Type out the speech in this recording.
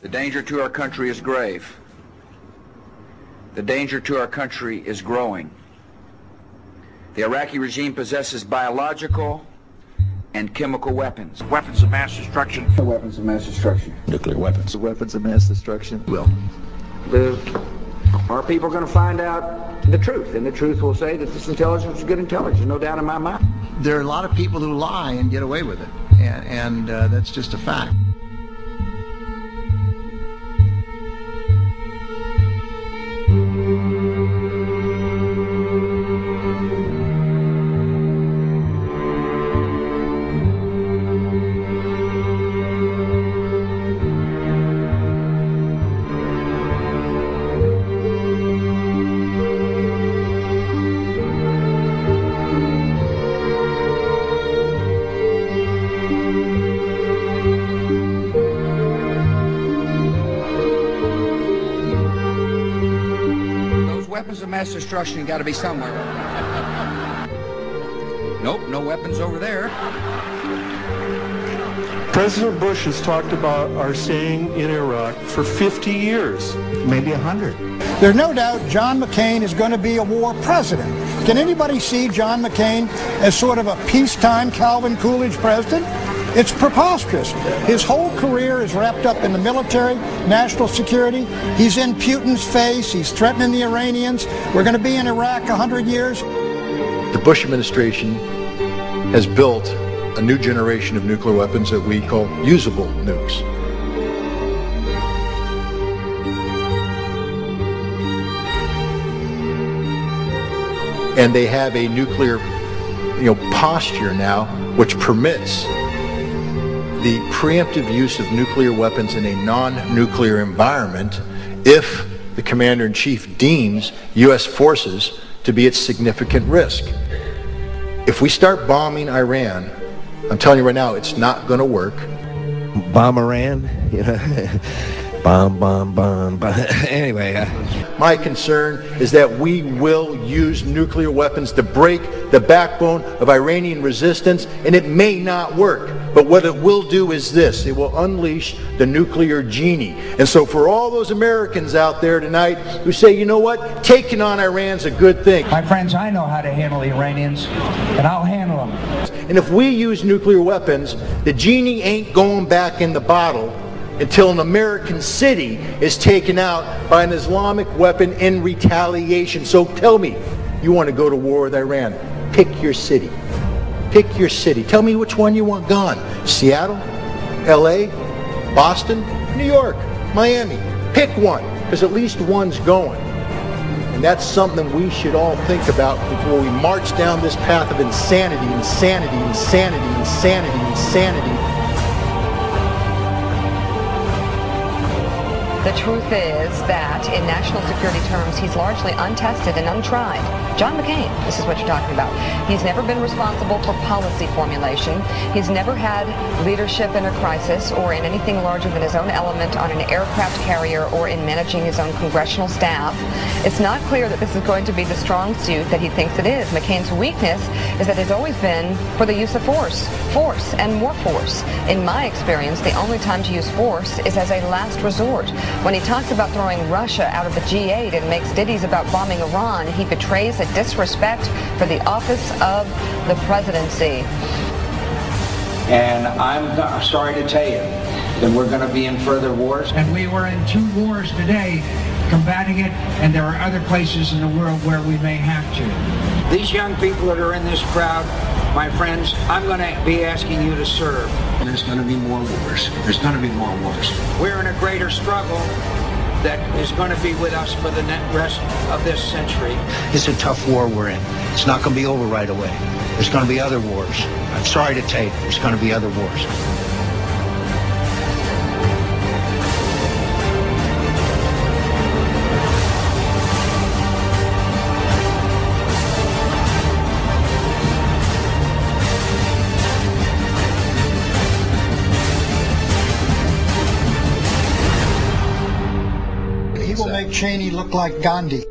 The danger to our country is grave. The danger to our country is growing. The Iraqi regime possesses biological and chemical weapons. Weapons of mass destruction. Weapons of mass destruction. Nuclear weapons. Weapons of mass destruction. Will. Our people are going to find out the truth, and the truth will say that this intelligence is good intelligence, no doubt in my mind. There are a lot of people who lie and get away with it, and that's just a fact. Weapons of mass destruction got to be somewhere. Nope, no weapons over there. President Bush has talked about our staying in Iraq for 50 years. Maybe 100. There's no doubt John McCain is going to be a war president. Can anybody see John McCain as sort of a peacetime Calvin Coolidge president? It's preposterous. His whole career is wrapped up in the military, national security. He's in Putin's face. He's threatening the Iranians. We're going to be in Iraq 100 years. The Bush administration has built a new generation of nuclear weapons that we call usable nukes. And they have a nuclear, posture now which permits the preemptive use of nuclear weapons in a non-nuclear environment if the commander-in-chief deems U.S. forces to be at significant risk. If we start bombing Iran, I'm telling you right now, it's not going to work. Bomb Iran, bomb. Anyway. My concern is that we will use nuclear weapons to break the backbone of Iranian resistance, and it may not work. But what it will do is this: it will unleash the nuclear genie. And so for all those Americans out there tonight who say, you know what, taking on Iran's a good thing. My friends, I know how to handle the Iranians, and I'll handle them. And if we use nuclear weapons, the genie ain't going back in the bottle until an American city is taken out by an Islamic weapon in retaliation. So tell me, you want to go to war with Iran? Pick your city. Pick your city. Tell me which one you want gone. Seattle, LA, Boston, New York, Miami. Pick one, because at least one's going. And that's something we should all think about before we march down this path of insanity. The truth is that in national security terms, he's largely untested and untried. John McCain, this is what you're talking about. He's never been responsible for policy formulation. He's never had leadership in a crisis or in anything larger than his own element on an aircraft carrier or in managing his own congressional staff. It's not clear that this is going to be the strong suit that he thinks it is. McCain's weakness is that it's always been for the use of force, and more force. In my experience, the only time to use force is as a last resort. When he talks about throwing Russia out of the G8 and makes ditties about bombing Iran, he betrays a disrespect for the office of the presidency. And I'm sorry to tell you that we're going to be in further wars. And we were in 2 wars today combating it, and there are other places in the world where we may have to. These young people that are in this crowd, my friends, I'm going to be asking you to serve. There's going to be more wars. There's going to be more wars. We're in a greater struggle that is going to be with us for the rest of this century. It's a tough war we're in. It's not going to be over right away. There's going to be other wars. I'm sorry to tell you, there's going to be other wars. He will make Cheney look like Gandhi.